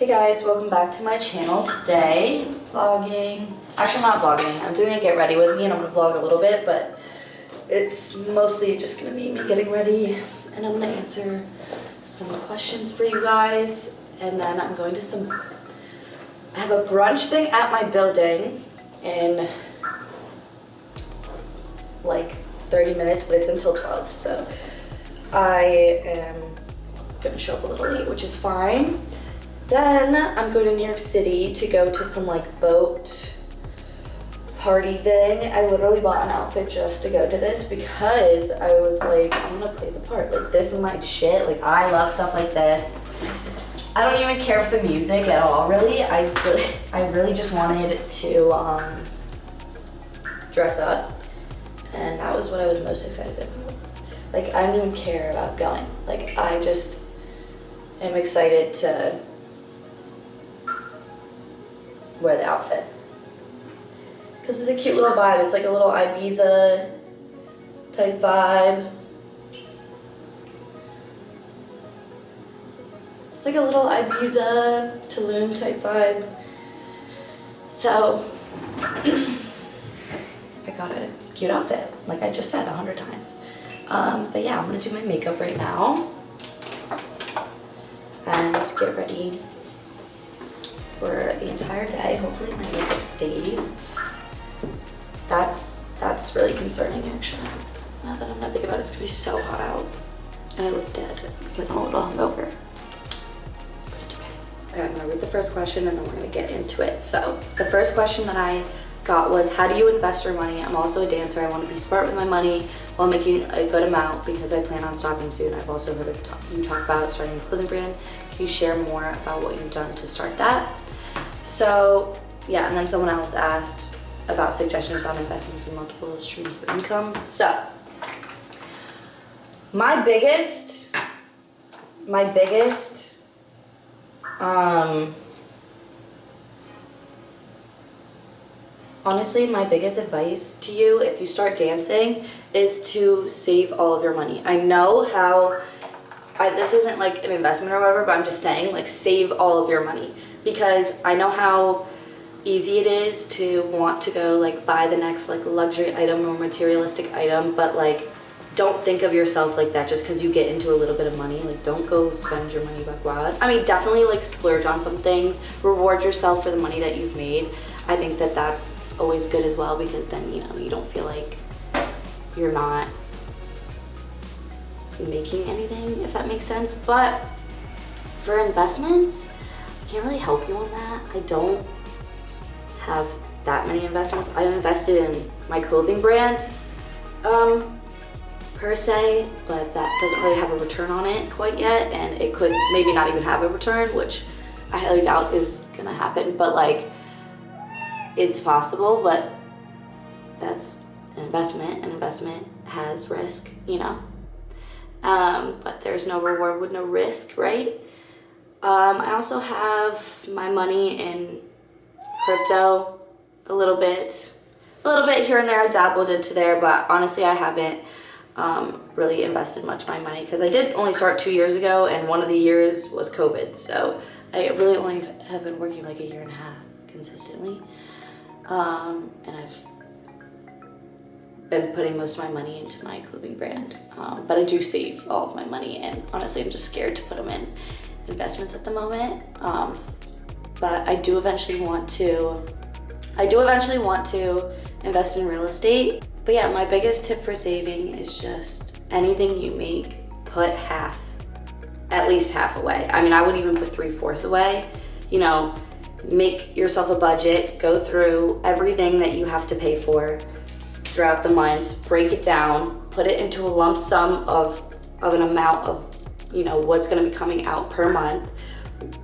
Hey guys, welcome back to my channel. Today, vlogging. Actually, I'm not vlogging. I'm doing a get ready with me and I'm gonna vlog a little bit, but it's mostly just gonna be me getting ready and I'm gonna answer some questions for you guys. And then I'm going to I have a brunch thing at my building in like 30 minutes, but it's until 12. So I am gonna show up a little late, which is fine. Then I'm going to New York City to go to some like boat party thing. I literally bought an outfit just to go to this because I was like, I'm gonna play the part. Like, this is my shit. Like, I love stuff like this. I don't even care for the music at all, really. I really just wanted to dress up, and that was what I was most excited about. Like, I didn't even care about going. Like, I just am excited to wear the outfit. Because it's a cute little vibe. It's like a little Ibiza type vibe. It's like a little Ibiza, Tulum type vibe. So, I got a cute outfit, like I just said 100 times. But yeah, I'm gonna do my makeup right now and get ready for the entire day. Hopefully my makeup stays. That's really concerning, actually. Now that I'm not thinking about it, it's gonna be so hot out and I look dead because I'm a little hungover. But it's okay. Okay, I'm gonna read the first question and then we're gonna get into it. So the first question that I got was, how do you invest your money? I'm also a dancer. I want to be smart with my money while making a good amount because I plan on stopping soon. I've also heard you talk about starting a clothing brand. Can you share more about what you've done to start that? So yeah, and then someone else asked about suggestions on investments in multiple streams of income. So my biggest honestly, my biggest advice to you if you start dancing is to save all of your money. I know how, this isn't like an investment or whatever, but I'm just saying, like, save all of your money. Because I know how easy it is to want to go like buy the next like luxury item or materialistic item, but like, don't think of yourself like that just because you get into a little bit of money. Like, don't go spend your money buck wild. I mean, definitely like splurge on some things, reward yourself for the money that you've made. I think that that's always good as well, because then, you know, you don't feel like you're not making anything, if that makes sense. But for investments, I can't really help you on that. I don't have that many investments. I've invested in my clothing brand per se, but that doesn't really have a return on it quite yet, and it could maybe not even have a return, which I highly doubt is gonna happen, but like, it's possible. But that's an investment. An investment has risk, you know, but there's no reward with no risk, right? I also have my money in crypto a little bit here and there. I dabbled into there, but honestly, I haven't really invested much of my money because I did only start 2 years ago, and one of the years was COVID. So I really only have been working like a year and a half consistently. And I've been putting most of my money into my clothing brand. But I do save all of my money, and honestly, I'm just scared to put them in investments at the moment. But I do eventually want to invest in real estate. But yeah, my biggest tip for saving is just anything you make, put at least half away. I mean, I would even put 3/4 away. You know, make yourself a budget, go through everything that you have to pay for throughout the months, break it down, put it into a lump sum of an amount of, you know, what's gonna be coming out per month.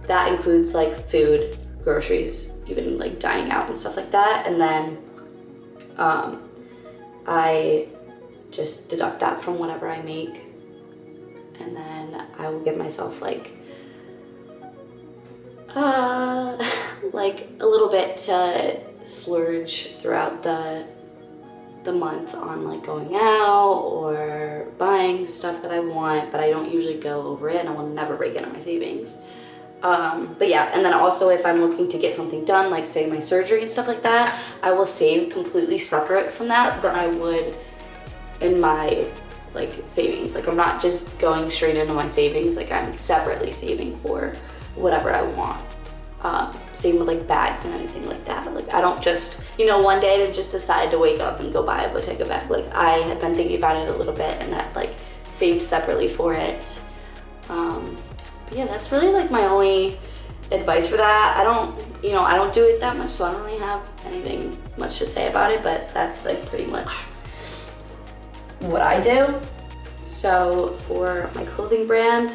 That includes like food, groceries, even like dining out and stuff like that. And then I just deduct that from whatever I make. And then I will give myself like a little bit to splurge throughout the month on like going out or buying stuff that I want, but I don't usually go over it, and I will never break into my savings. But yeah, and then also if I'm looking to get something done, like say my surgery and stuff like that, I will save completely separate from that than I would in my like savings. Like I'm not just going straight into my savings, like I'm separately saving for whatever I want. Same with like bags and anything like that. Like I don't just, you know, one day to just decide to wake up and go buy a Bottega bag. Like I had been thinking about it a little bit and had like saved separately for it. But yeah, that's really like my only advice for that. I don't do it that much, so I don't really have anything much to say about it, but that's like pretty much what I do. So for my clothing brand,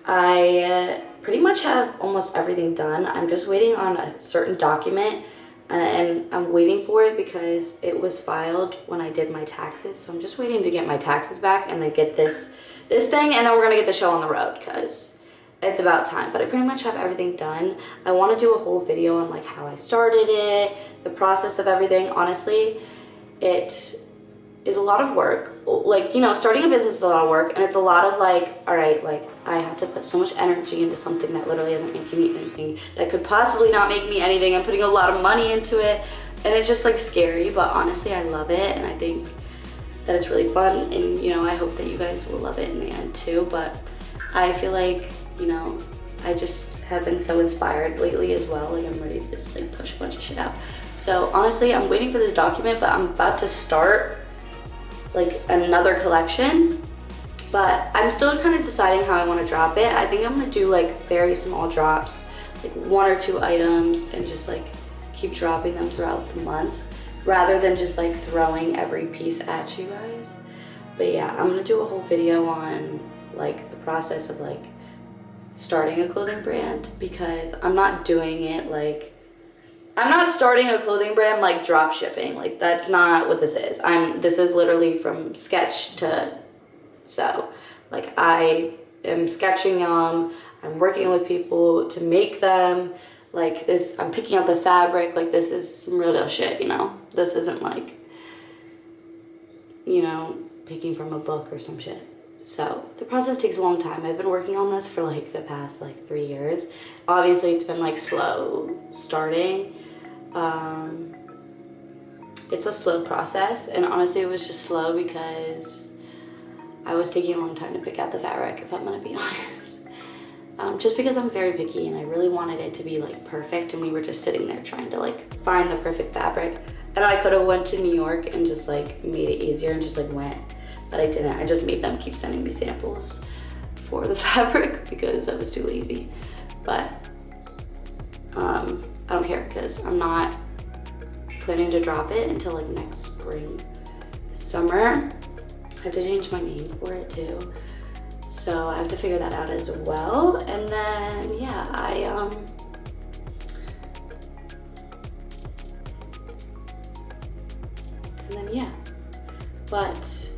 I pretty much have almost everything done. I'm just waiting on a certain document, and I'm waiting for it because it was filed when I did my taxes. So I'm just waiting to get my taxes back and then get this thing, and then we're gonna get the show on the road because it's about time. But I pretty much have everything done. I want to do a whole video on like how I started it, the process of everything. Honestly, it is a lot of work. Like, you know, starting a business is a lot of work, and it's a lot of like, all right, like I have to put so much energy into something that literally isn't making me anything, that could possibly not make me anything. I'm putting a lot of money into it, and it's just like scary, but honestly I love it, and I think that it's really fun, and you know, I hope that you guys will love it in the end too. But I feel like, you know, I just have been so inspired lately as well. Like I'm ready to just like push a bunch of shit out. So honestly, I'm waiting for this document, but I'm about to start like another collection, but I'm still kind of deciding how I want to drop it. I think I'm gonna do like very small drops, like 1 or 2 items, and just like keep dropping them throughout the month rather than just like throwing every piece at you guys. But yeah, I'm gonna do a whole video on like the process of like starting a clothing brand, because I'm not doing it like, I'm not starting a clothing brand like drop shipping. Like that's not what this is. This is literally from sketch to sew. Like I am sketching them, I'm working with people to make them. Like this, I'm picking out the fabric. Like this is some real shit, you know? This isn't like, you know, picking from a book or some shit. So the process takes a long time. I've been working on this for like the past like 3 years. Obviously it's been like slow starting. It's a slow process, and honestly it was just slow because I was taking a long time to pick out the fabric, if I'm gonna be honest. Just because I'm very picky and I really wanted it to be like perfect, and we were just sitting there trying to like find the perfect fabric. And I could have went to New York and just like made it easier and just like went, but I didn't. I just made them keep sending me samples for the fabric because I was too lazy. But I don't care because I'm not planning to drop it until like next spring, summer. I have to change my name for it too, so I have to figure that out as well. And then yeah, but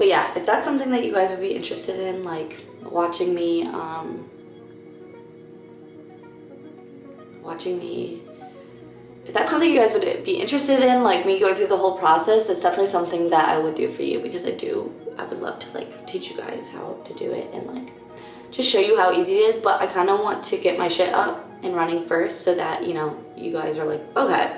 yeah, if that's something that you guys would be interested in, like watching me if that's something you guys would be interested in, like me going through the whole process, that's definitely something that I would do for you, because I would love to like teach you guys how to do it and like just show you how easy it is. But I kind of want to get my shit up and running first, so that, you know, you guys are like, okay,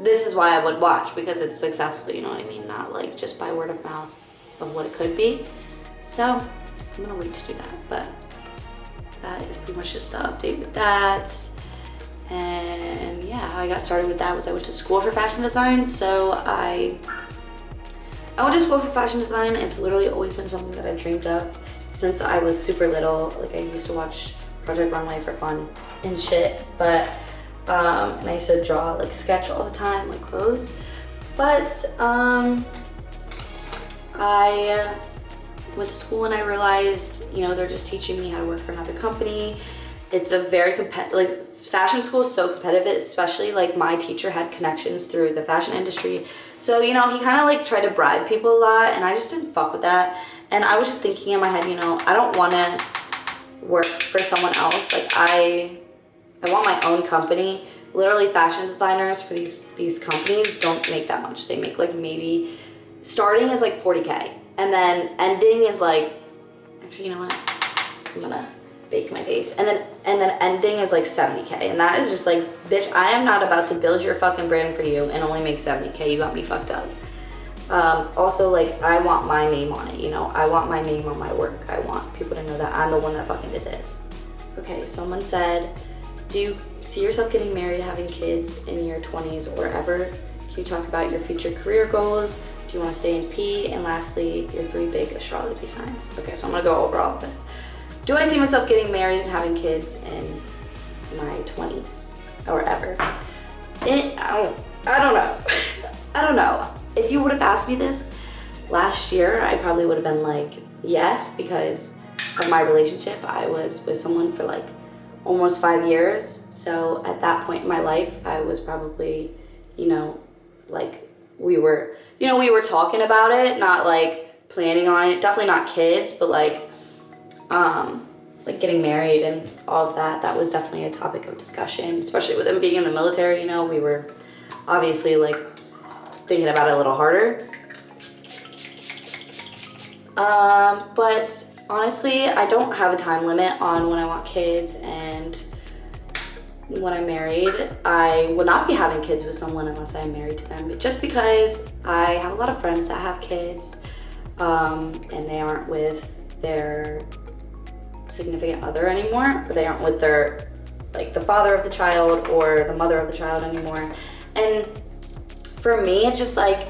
this is why I would watch, because it's successful, you know what I mean? Not like just by word of mouth of what it could be. So I'm gonna wait to do that, but that is pretty much just the update with that. And yeah, how I got started with that was I went to school for fashion design. So I went to school for fashion design. It's literally always been something that I dreamed of since I was super little. Like I used to watch Project Runway for fun and shit, but and I used to draw, like sketch all the time, like clothes. But I went to school and I realized, you know, they're just teaching me how to work for another company. It's a very competitive, like fashion school is so competitive, especially like my teacher had connections through the fashion industry. So, you know, he kind of like tried to bribe people a lot, and I just didn't fuck with that. And I was just thinking in my head, you know, I don't want to work for someone else. Like I want my own company. Literally fashion designers for these companies don't make that much. They make like maybe starting is like 40K, and then ending is like Actually, you know what? I'm gonna bake my base. And then ending is like 70K. And that is just like, bitch, I am not about to build your fucking brand for you and only make 70K. You got me fucked up. Also, like, I want my name on it, you know? I want my name on my work. I want people to know that I'm the one that fucking did this. Okay, someone said, do you see yourself getting married, having kids in your 20s or ever? Can you talk about your future career goals? Do you want to stay in P? And lastly, your 3 big astrology signs. Okay, so I'm gonna go over all of this. Do I see myself getting married and having kids in my 20s or ever? I don't know. I don't know. If you would have asked me this last year, I probably would have been like, yes, because of my relationship. I was with someone for like almost 5 years. So at that point in my life, I was probably, you know, like we were talking about it, not like planning on it. Definitely not kids, but like getting married and all of that. That was definitely a topic of discussion, especially with him being in the military. You know, we were obviously like thinking about it a little harder. But honestly, I don't have a time limit on when I want kids, and when I'm married, I will not be having kids with someone unless I'm married to them, just because I have a lot of friends that have kids, and they aren't with their significant other anymore, or they aren't with their, like, the father of the child or the mother of the child anymore. And for me, it's just like,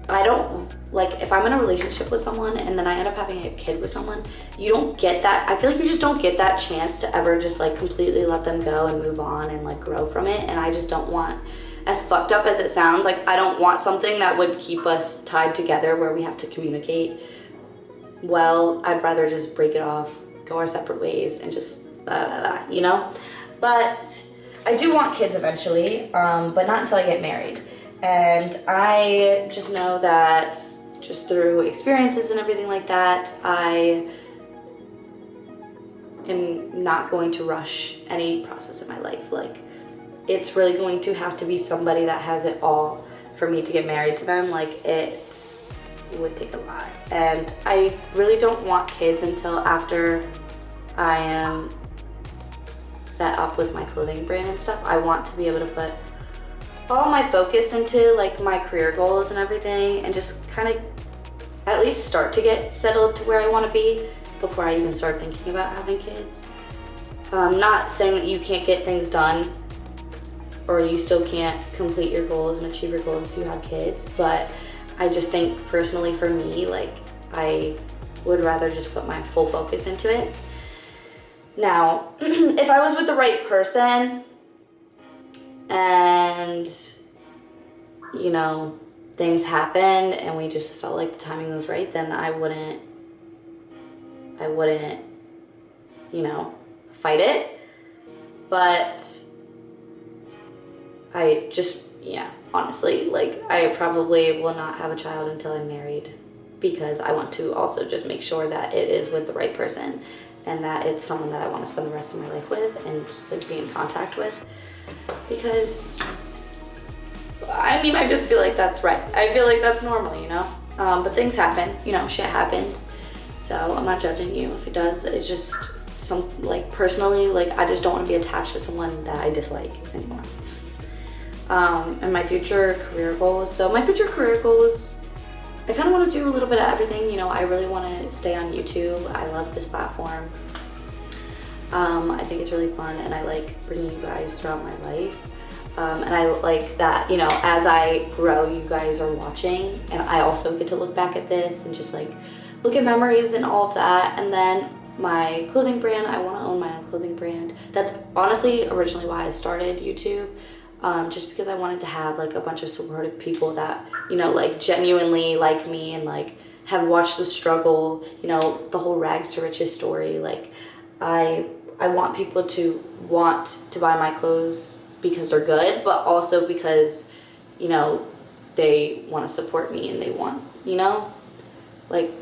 I don't, like, if I'm in a relationship with someone and then I end up having a kid with someone, you don't get that, I feel like you just don't get that chance to ever just like completely let them go and move on and like grow from it. And I just don't want, as fucked up as it sounds, like, I don't want something that would keep us tied together where we have to communicate well. I'd rather just break it off, go our separate ways, and just you know? But I do want kids eventually, but not until I get married. And I just know that just through experiences and everything like that, I am not going to rush any process in my life. Like, it's really going to have to be somebody that has it all for me to get married to them. Like, it would take a lot. And I really don't want kids until after I am set up with my clothing brand and stuff. I want to be able to put all my focus into like my career goals and everything, and just kind of at least start to get settled to where I want to be before I even start thinking about having kids. Not saying that you can't get things done or you still can't complete your goals and achieve your goals if you have kids, but I just think personally for me, like, I would rather just put my full focus into it. Now, if I was with the right person and, you know, things happened and we just felt like the timing was right, then I wouldn't, you know, fight it. But I just, yeah, honestly, like, I probably will not have a child until I'm married, because I want to also just make sure that it is with the right person and that it's someone that I want to spend the rest of my life with and just like be in contact with. Because, I mean, I just feel like that's right. I feel like that's normal, you know? But things happen, you know, shit happens. So I'm not judging you if it does. It's just some, like, personally, like, I just don't want to be attached to someone that I dislike anymore. And my future career goals. So my future career goals, I kind of want to do a little bit of everything. You know, I really want to stay on YouTube. I love this platform. I think it's really fun, and I like bringing you guys throughout my life. And I like that, you know, as I grow, you guys are watching, and I also get to look back at this and just like look at memories and all of that. And then my clothing brand, I want to own my own clothing brand. That's honestly originally why I started YouTube. Just because I wanted to have like a bunch of supportive people that, you know, like genuinely like me and like have watched the struggle, you know, the whole rags to riches story. Like, I want people to want to buy my clothes because they're good, but also because, you know, they want to support me and they want, you know, like,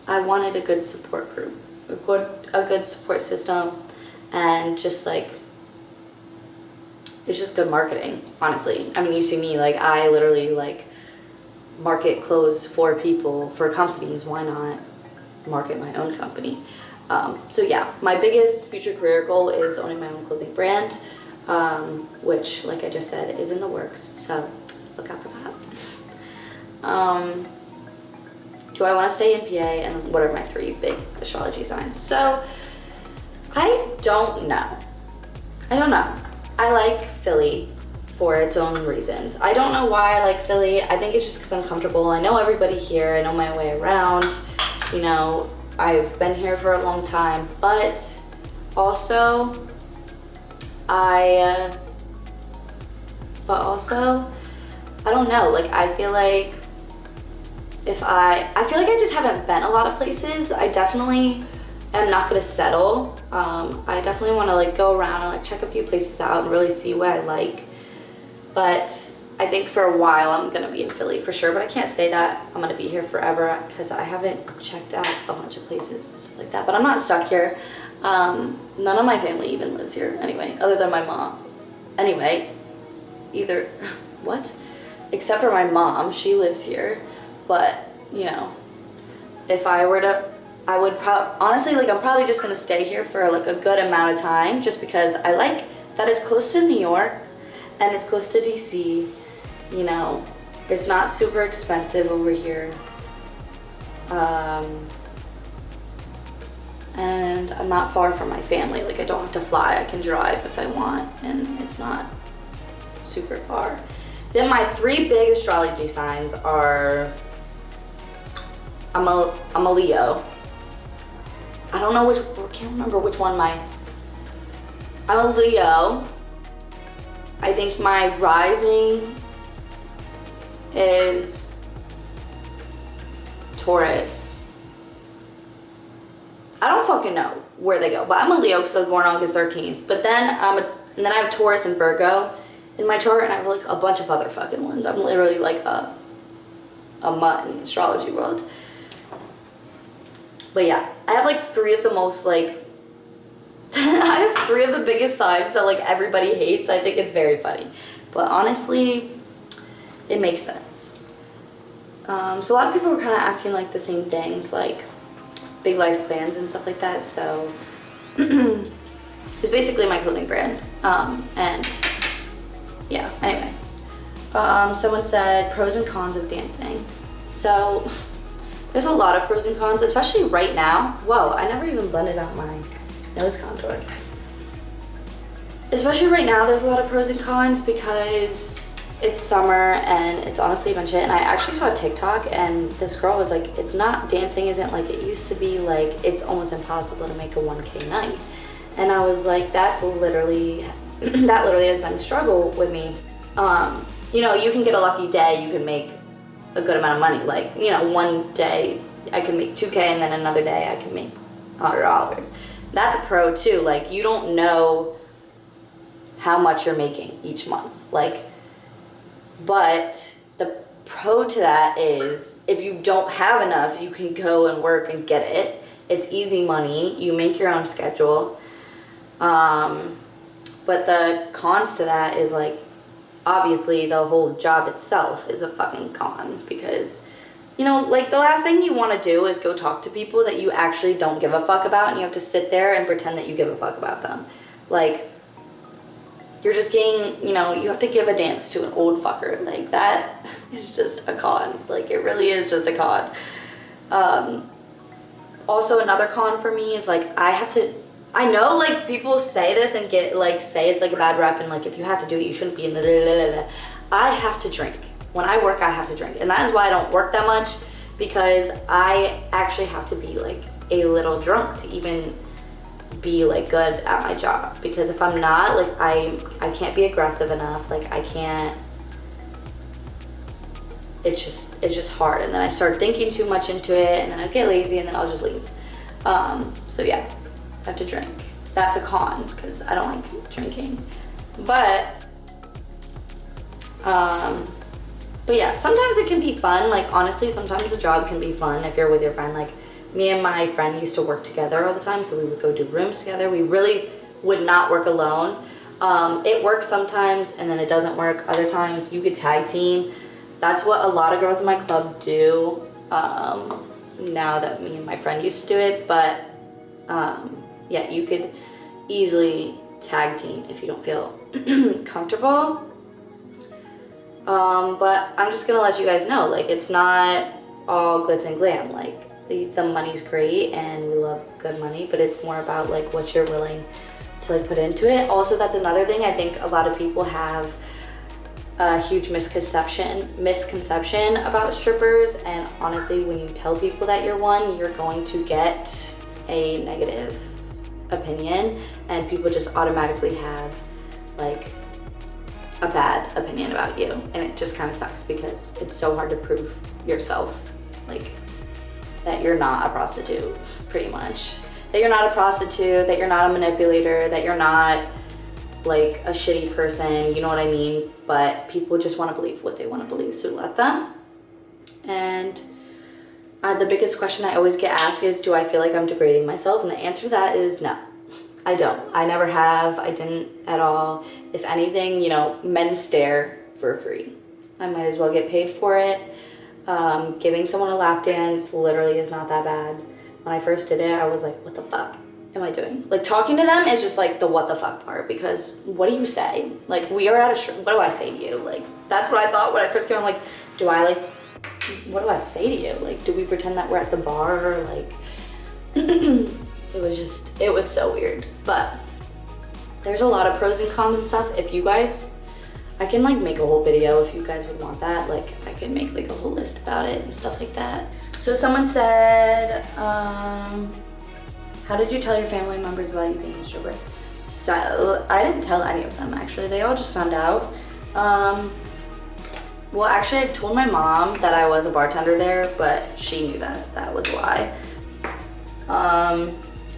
I wanted a good support group, a good support system, and just like, it's just good marketing, honestly. I mean, you see me, like, I literally like market clothes for people, for companies. Why not? market my own company. So yeah, my biggest future career goal is owning my own clothing brand, which, like I just said, is in the works. So look out for that. Do I want to stay in PA, and what are my 3 big astrology signs? So I don't know. I like Philly for its own reasons. I don't know why I like Philly. I think it's just because I'm comfortable. I know everybody here. I know my way around. You know, I've been here for a long time, but also I don't know, like I feel like I feel like I just haven't been a lot of places. I definitely am not gonna settle. I definitely wanna like go around and like check a few places out and really see what I like. But I think for a while I'm gonna be in Philly for sure, but I can't say that I'm gonna be here forever because I haven't checked out a bunch of places and stuff like that, but I'm not stuck here. None of my family even lives here anyway, other than my mom. Anyway, except for my mom, she lives here. But, you know, if I were to, I would honestly, like I'm probably just gonna stay here for like a good amount of time just because I like that it's close to New York and it's close to DC. You know, it's not super expensive over here. And I'm not far from my family. Like I don't have to fly, I can drive if I want, and it's not super far. Then my 3 big astrology signs are, I'm a Leo. I can't remember which one I'm a Leo. I think my rising is Taurus. I don't fucking know where they go, but I'm a Leo because I was born August 13th. But then I have Taurus and Virgo in my chart, and I have like a bunch of other fucking ones. I'm literally like a mutt in the astrology world. But yeah, I have like 3 of the most like I have 3 of the biggest signs that like everybody hates. I think it's very funny, but honestly it makes sense. So a lot of people were kind of asking like the same things, like big life plans and stuff like that. So it's basically my clothing brand. And yeah, anyway, someone said pros and cons of dancing. So there's a lot of pros and cons, especially right now. Whoa, I never even blended out my nose contour. Especially right now, there's a lot of pros and cons because it's summer and it's honestly a bunch of shit. And I actually saw a TikTok and this girl was like, dancing isn't like it used to be. Like it's almost impossible to make a 1K night. And I was like, that literally has been a struggle with me. You know, you can get a lucky day, you can make a good amount of money. Like, you know, one day I can make 2K and then another day I can make $100. That's a pro too. Like you don't know how much you're making each month. Like, but the pro to that is if you don't have enough, you can go and work and get it. It's easy money. You make your own schedule. But the cons to that is like, obviously the whole job itself is a fucking con because, you know, like the last thing you want to do is go talk to people that you actually don't give a fuck about and you have to sit there and pretend that you give a fuck about them. Like, you're just getting, you know, you have to give a dance to an old fucker. Like that is just a con. Like it really is just a con. Also another con for me is like I know like people say this and get like say it's like a bad rep and like if you have to do it you shouldn't be in the blah, blah, blah. I have to drink. When I work I have to drink, and that is why I don't work that much, because I actually have to be like a little drunk to even be like good at my job. Because if I'm not, like I can't be aggressive enough, like I can't, it's just hard, and then I start thinking too much into it and then I get lazy and then I'll just leave. So yeah, I have to drink. That's a con because I don't like drinking. But yeah, sometimes it can be fun. Like honestly, sometimes a job can be fun if you're with your friend. Like me and my friend used to work together all the time, so we would go do rooms together. We really would not work alone. It works sometimes and then it doesn't work. Other times you could tag team. That's what a lot of girls in my club do. now that me and my friend used to do it, but yeah, you could easily tag team if you don't feel comfortable. But I'm just gonna let you guys know, like, it's not all glitz and glam. Like, the money's great and we love good money, but it's more about like what you're willing to like put into it. Also, that's another thing. I think a lot of people have a huge misconception about strippers, and honestly, when you tell people that you're one, you're going to get a negative opinion, and people just automatically have like a bad opinion about you, and it just kind of sucks because it's so hard to prove yourself, like, that you're not a prostitute, pretty much. That you're not a prostitute, that you're not a manipulator, that you're not like a shitty person, you know what I mean? But people just want to believe what they want to believe, so let them. And the biggest question I always get asked is, do I feel like I'm degrading myself? And the answer to that is no. I don't. I never have. I didn't at all. If anything, you know, men stare for free. I might as well get paid for it. Giving someone a lap dance literally is not that bad. When I first did it, I was like, what the fuck am I doing? Like, talking to them is just like the what the fuck part, because what do you say? Like, we are at a what do I say to you? Like, that's what I thought when I first came on. Like, do I like, what do I say to you? Like, do we pretend that we're at the bar? Like, it was so weird. But there's a lot of pros and cons and stuff. If you guys, I can like make a whole video if you guys would want that. Like, I can make like a whole list about it and stuff like that. So someone said, how did you tell your family members about you being a stripper? So I didn't tell any of them, actually. They all just found out. Well, actually, I told my mom that I was a bartender there, but she knew that that was a lie.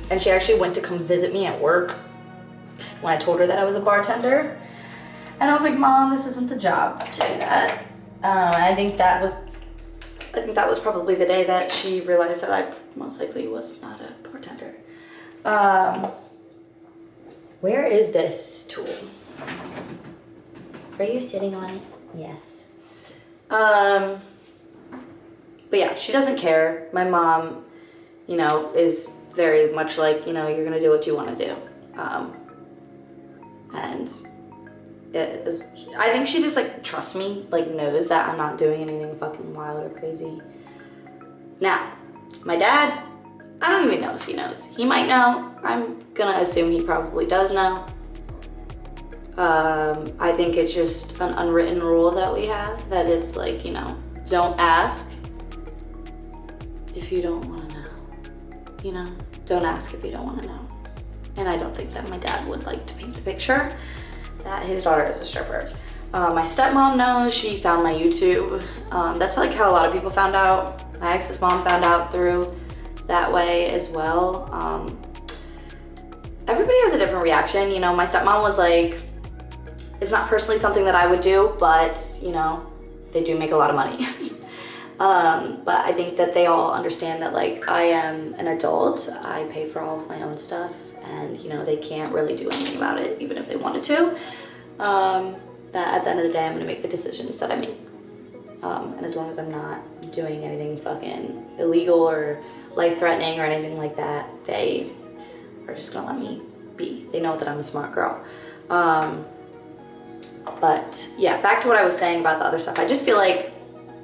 And she actually went to come visit me at work when I told her that I was a bartender. And I was like, Mom, this isn't the job to do that. I think that was probably the day that she realized that I most likely was not a bartender. Where is this tool? Are you sitting on it? Yes. But yeah, she doesn't care. My mom, you know, is very much like, you know, you're gonna do what you want to do. And it is, I think she just like trusts me, like knows that I'm not doing anything fucking wild or crazy. Now, my dad, I don't even know if he knows. He might know. I'm gonna assume he probably does know. I think it's just an unwritten rule that we have, that it's like, you know, don't ask if you don't want to know. You know, don't ask if you don't want to know. And I don't think that my dad would like to paint the picture that his daughter is a stripper. My stepmom knows. She found my YouTube. That's like how a lot of people found out. My ex's mom found out through that way as well. Everybody has a different reaction. You know, my stepmom was like, it's not personally something that I would do, but you know, they do make a lot of money. But I think that they all understand that like I am an adult. I pay for all of my own stuff, and you know, they can't really do anything about it, even if they wanted to. That at the end of the day, I'm gonna make the decisions that I make. And as long as I'm not doing anything fucking illegal or life-threatening or anything like that, they are just gonna let me be. They know that I'm a smart girl. But yeah, back to what I was saying about the other stuff. I just feel like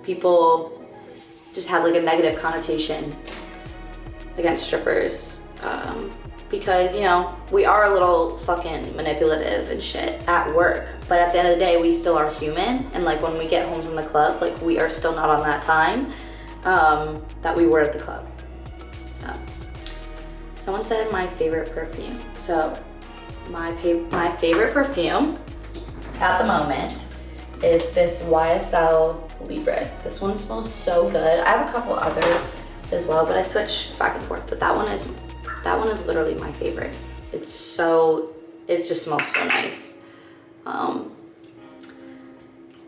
people just have like a negative connotation against strippers, because, you know, we are a little fucking manipulative and shit at work, but at the end of the day, we still are human. And like when we get home from the club, like we are still not on that time that we were at the club. So someone said my favorite perfume. So my favorite perfume at the moment is this YSL Libre. This one smells so good. I have a couple other as well, but I switch back and forth. But that one is literally my favorite. It just smells so nice.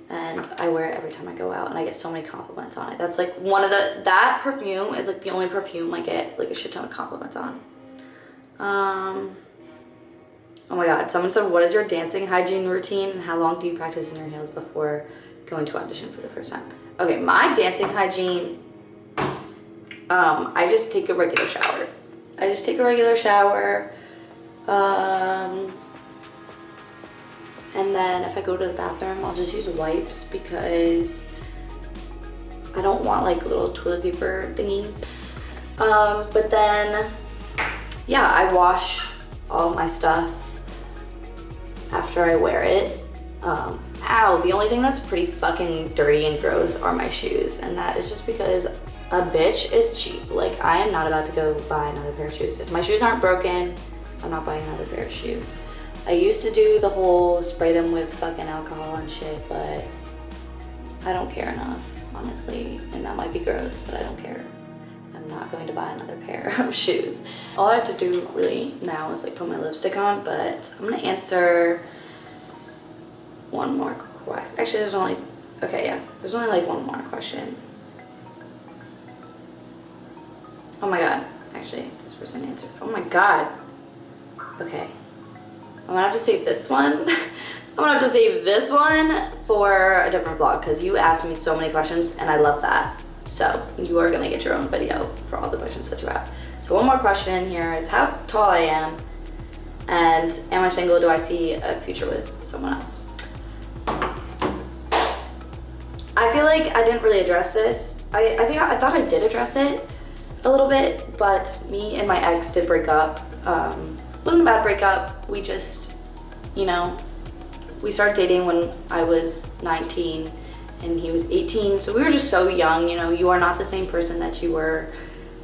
And I wear it every time I go out, and I get so many compliments on it. That's like that perfume is like the only perfume I get like a shit ton of compliments on. Oh my God, someone said, what is your dancing hygiene routine and how long do you practice in your heels before going to audition for the first time? Okay, my dancing hygiene, I just take a regular shower. And then if I go to the bathroom, I'll just use wipes because I don't want like little toilet paper thingies. But then, yeah, I wash all my stuff after I wear it. Ow, the only thing that's pretty fucking dirty and gross are my shoes. And that is just because a bitch is cheap. Like, I am not about to go buy another pair of shoes. If my shoes aren't broken, I'm not buying another pair of shoes. I used to do the whole spray them with fucking alcohol and shit, but I don't care enough, honestly. And that might be gross, but I don't care. I'm not going to buy another pair of shoes. All I have to do really now is like put my lipstick on, but I'm gonna answer one more question. Actually, there's only like one more question. Oh my God, actually, this person answered. Oh my God. Okay, I'm gonna have to save this one. I'm gonna have to save this one for a different vlog because you asked me so many questions and I love that. So you are gonna get your own video for all the questions that you have. So one more question in here is how tall I am, and am I single? Do I see a future with someone else? I feel like I didn't really address this. I thought I did address it a little bit, but me and my ex did break up. Wasn't a bad breakup. We just, you know, we started dating when I was 19 and he was 18. So we were just so young, you know, you are not the same person that you were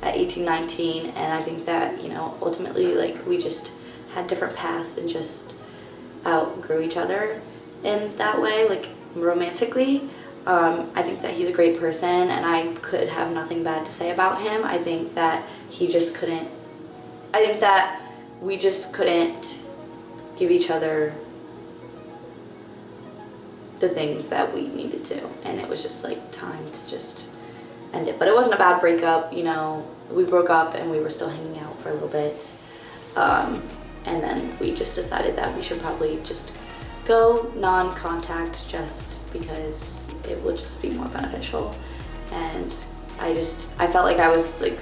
at 18, 19. And I think that, you know, ultimately, like, we just had different paths and just outgrew each other in that way, like romantically. I think that he's a great person and I could have nothing bad to say about him. I think that we just couldn't give each other the things that we needed to, and it was just like time to just end it. But it wasn't a bad breakup, you know. We broke up and we were still hanging out for a little bit, and then we just decided that we should probably just go non-contact just because it would just be more beneficial. And I felt like I was like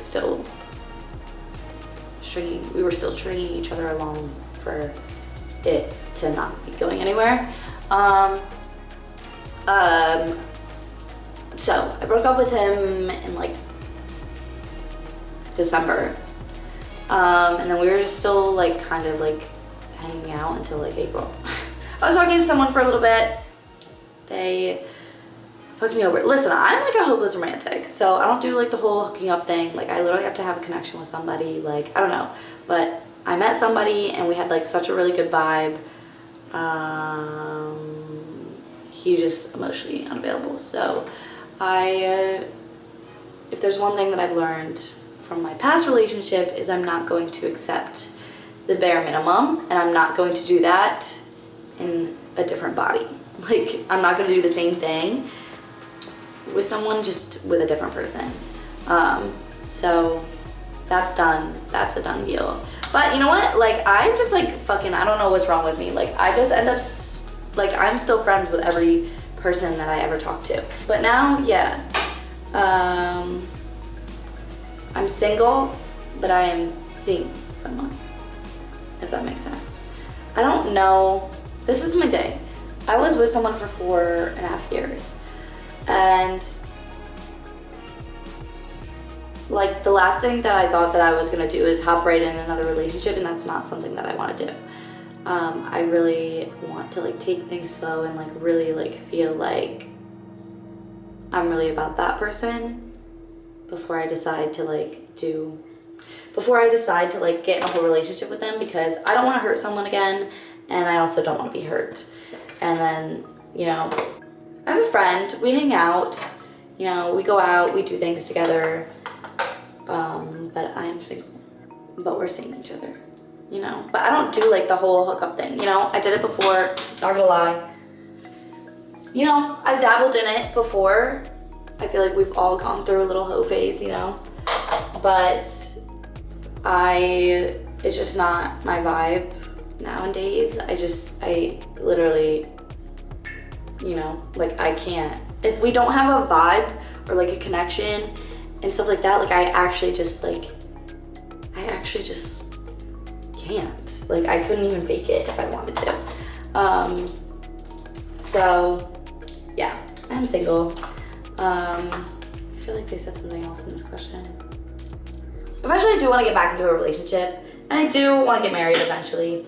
we were still stringing each other along for it to not be going anywhere. So I broke up with him in like December. And then we were just still like kind of like hanging out until like April. I was talking to someone for a little bit. They fucked me over. Listen, I'm like a hopeless romantic, so I don't do like the whole hooking up thing. Like, I literally have to have a connection with somebody. Like, I don't know, but I met somebody and we had like such a really good vibe. He's just emotionally unavailable. So if there's one thing that I've learned from my past relationship is I'm not going to accept the bare minimum, and I'm not going to do that in a different body. Like, I'm not going to do the same thing with someone, just with a different person. So that's done. That's a done deal. But you know what? Like, I'm just like fucking, I don't know what's wrong with me. Like, I just end up, like, I'm still friends with every person that I ever talk to. But now, yeah. I'm single, but I am seeing someone, if that makes sense. I don't know. This is my day. I was with someone for 4.5 years. And like, the last thing that I thought that I was gonna do is hop right in another relationship, and that's not something that I wanna do. I really want to like take things slow and like really like feel like I'm really about that person before I decide to like get in a whole relationship with them, because I don't want to hurt someone again, and I also don't want to be hurt. And then, you know, I have a friend, we hang out, you know, we go out, we do things together, but I am single, but we're seeing each other, you know. But I don't do like the whole hookup thing, you know. I did it before, not gonna lie. You know, I dabbled in it before. I feel like we've all gone through a little hoe phase, you know, but it's just not my vibe nowadays. I literally, you know, like, I can't, if we don't have a vibe or like a connection and stuff like that. Like I actually just can't. Like I couldn't even fake it if I wanted to. So yeah, I'm single. I feel like they said something else in this question. Eventually I do want to get back into a relationship, and I do want to get married eventually,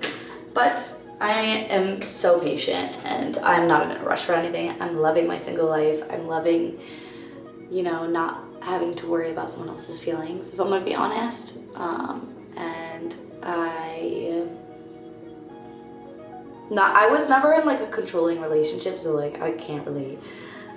but I am so patient and I'm not in a rush for anything. I'm loving my single life. I'm loving, you know, not having to worry about someone else's feelings, if I'm gonna be honest. And I was never in like a controlling relationship, so like I can't relate.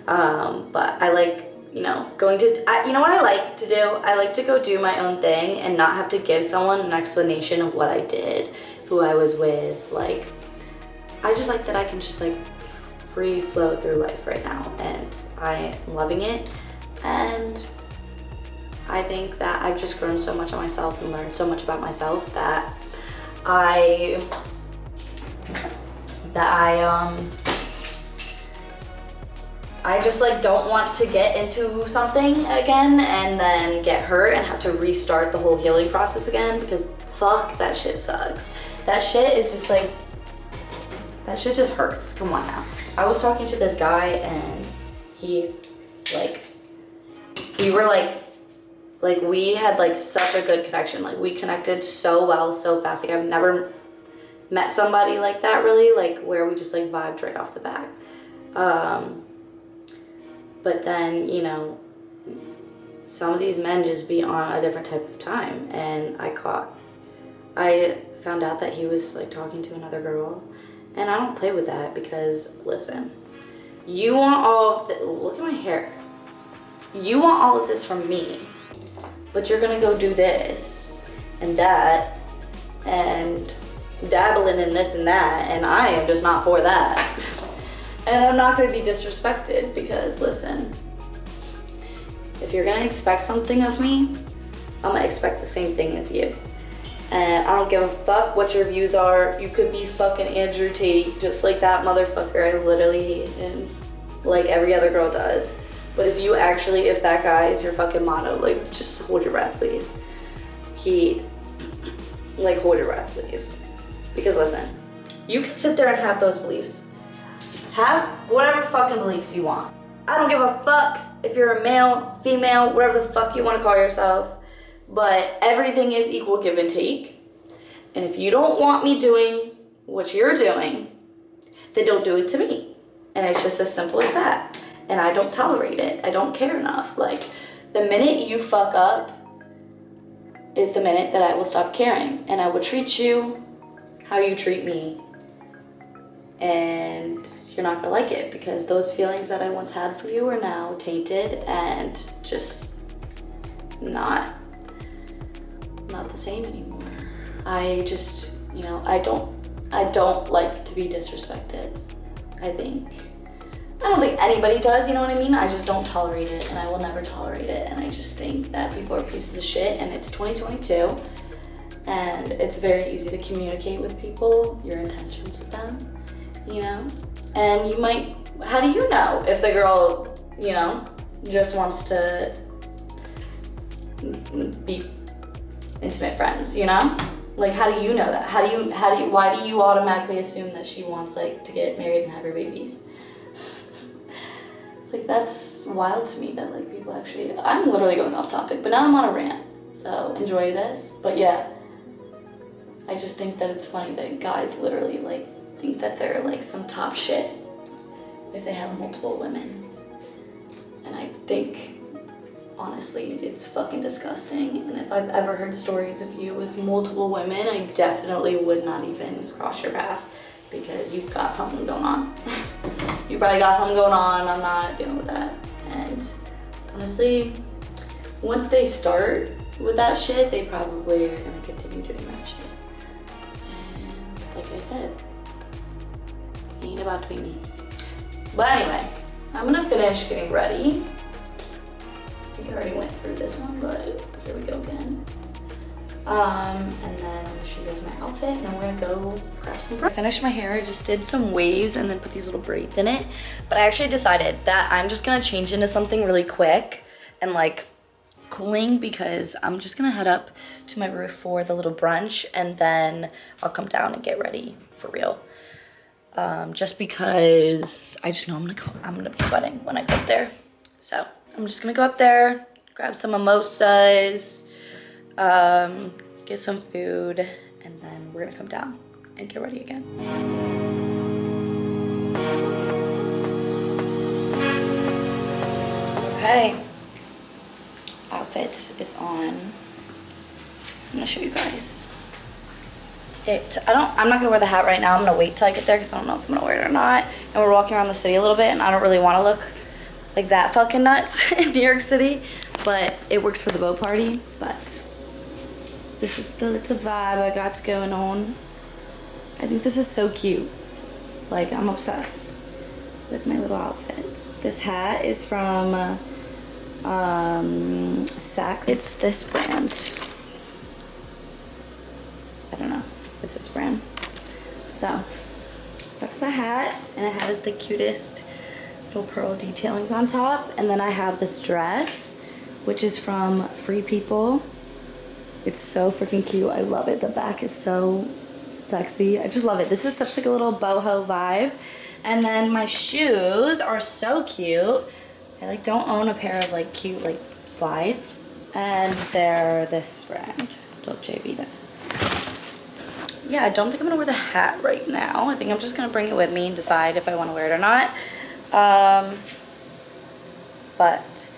But I like, you know, you know what I like to do? I like to go do my own thing and not have to give someone an explanation of what I did, who I was with. Like, I just like that I can just like free flow through life right now, and I am loving it. And I think that I've just grown so much on myself and learned so much about myself that I just like don't want to get into something again and then get hurt and have to restart the whole healing process again, because fuck, that shit sucks. That shit is just like, that shit just hurts. Come on now. I was talking to this guy and we had like such a good connection. Like we connected so well, so fast. Like I've never met somebody like that really, like where we just like vibed right off the bat. But then, you know, some of these men just be on a different type of time, and I found out that he was like talking to another girl, and I don't play with that because, listen, you want all of the, look at my hair. You want all of this from me, but you're gonna go do this and that and dabbling in this and that, and I am just not for that. And I'm not gonna be disrespected because, listen, if you're gonna expect something of me, I'm gonna expect the same thing as you. And I don't give a fuck what your views are. You could be fucking Andrew Tate, just like that motherfucker. I literally hate him, like every other girl does. But if that guy is your fucking motto, like, just hold your breath, please. Hold your breath, please. Because listen, you can sit there and have those beliefs. Have whatever fucking beliefs you want. I don't give a fuck if you're a male, female, whatever the fuck you want to call yourself. But everything is equal give and take. And if you don't want me doing what you're doing, then don't do it to me. And it's just as simple as that. And I don't tolerate it. I don't care enough. Like, the minute you fuck up is the minute that I will stop caring. And I will treat you how you treat me. And you're not gonna like it, because those feelings that I once had for you are now tainted and just not the same anymore. I just, you know, I don't like to be disrespected. I don't think anybody does, you know what I mean? I just don't tolerate it, and I will never tolerate it. And I just think that people are pieces of shit, and it's 2022, and it's very easy to communicate with people, your intentions with them, you know? And you might, how do you know if the girl, you know, just wants to be intimate friends, you know? Like, how do you know that? Why do you automatically assume that she wants, like, to get married and have her babies? Like, that's wild to me that, like, people actually, I'm literally going off topic, but now I'm on a rant, so enjoy this. But yeah, I just think that it's funny that guys literally, like, think that they're, like, some top shit if they have multiple women. And I think, honestly, it's fucking disgusting. And if I've ever heard stories of you with multiple women, I definitely would not even cross your path, because you've got something going on. You probably got something going on. I'm not dealing with that. And honestly, once they start with that shit, they probably are gonna continue doing that shit. And like I said, it ain't about to be me. But anyway, I'm gonna finish getting ready. I think I already went through this one, but here we go again. And then I'm gonna show you guys my outfit, and then we're gonna go grab some brunch. I finished my hair. I just did some waves and then put these little braids in it. But I actually decided that I'm just gonna change into something really quick and like cooling because I'm just gonna head up to my roof for the little brunch and then I'll come down and get ready for real. Just because I just know I'm gonna be sweating when I go up there. So I'm just gonna go up there, grab some mimosas, get some food, and then we're gonna come down and get ready again. Okay, outfit is on. I'm gonna show you guys. I'm not gonna wear the hat right now. I'm gonna wait till I get there because I don't know if I'm gonna wear it or not. And we're walking around the city a little bit and I don't really wanna look like that fucking nuts in New York City, but it works for the boat party. But this is the little vibe I got going on. I think this is so cute. Like, I'm obsessed with my little outfits. This hat is from Saks. It's this brand. I don't know. This is brand. So that's the hat, and it has the cutest little pearl detailings on top. And then I have this dress, which is from Free People. It's so freaking cute. I love it. The back is so sexy. I just love it. This is such like a little boho vibe. And then my shoes are so cute. I like don't own a pair of like cute like slides, and they're this brand, Dolce Vita. Yeah, I don't think I'm gonna wear the hat right now. I think I'm just gonna bring it with me and decide if I want to wear it or not. But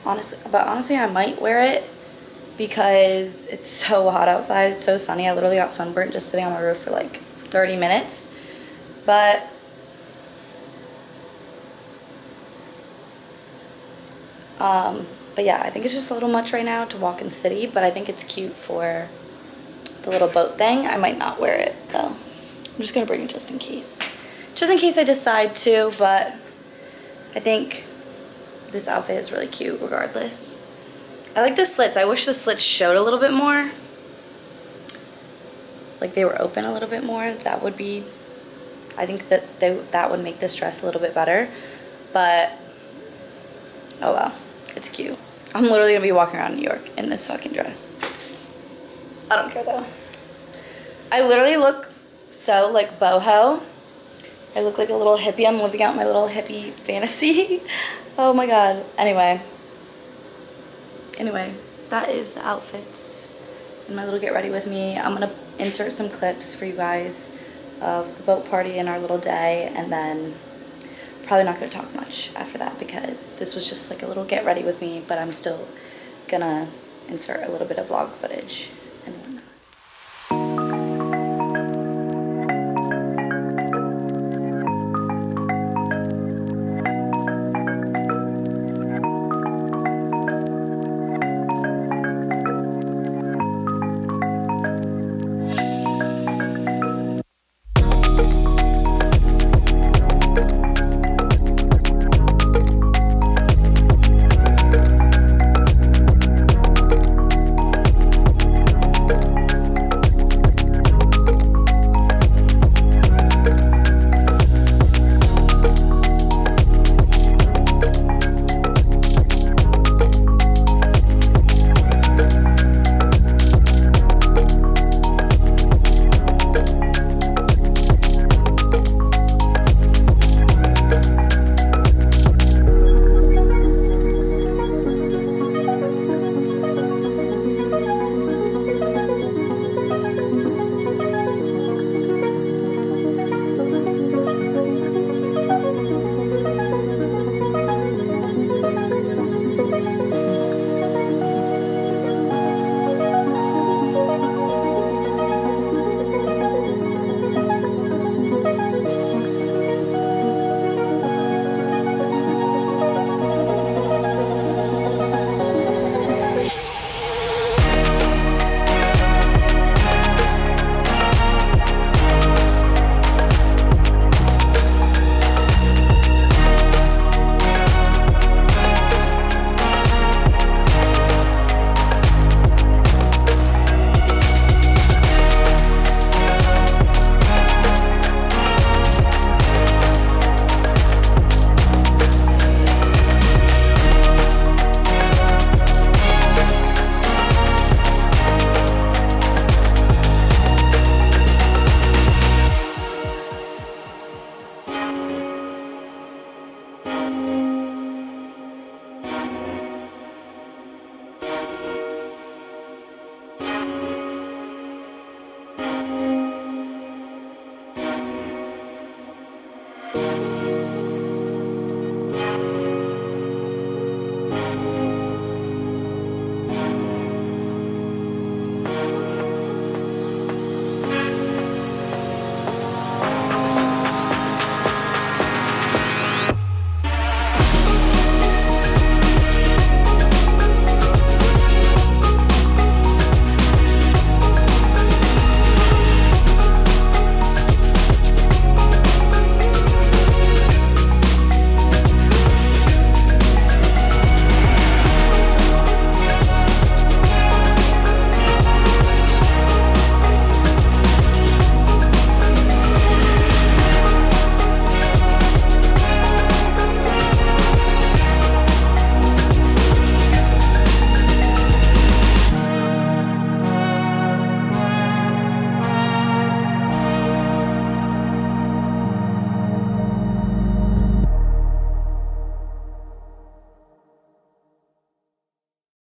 honestly, I might wear it because it's so hot outside. It's so sunny. I literally got sunburnt just sitting on my roof for like 30 minutes. But yeah, I think it's just a little much right now to walk in the city, but I think it's cute for the little boat thing. I might not wear it though. I'm just gonna bring it just in case. Just in case I decide to, but I think this outfit is really cute regardless. I like the slits. I wish the slits showed a little bit more. Like they were open a little bit more. That would be, I think that would make this dress a little bit better. But, oh well, it's cute. I'm literally gonna be walking around New York in this fucking dress. I don't care though. I literally look so like boho. I look like a little hippie. I'm living out my little hippie fantasy. Oh my god. Anyway, that is the outfits and my little get ready with me. I'm gonna insert some clips for you guys of the boat party and our little day, and then probably not gonna talk much after that because this was just like a little get ready with me, but I'm still gonna insert a little bit of vlog footage.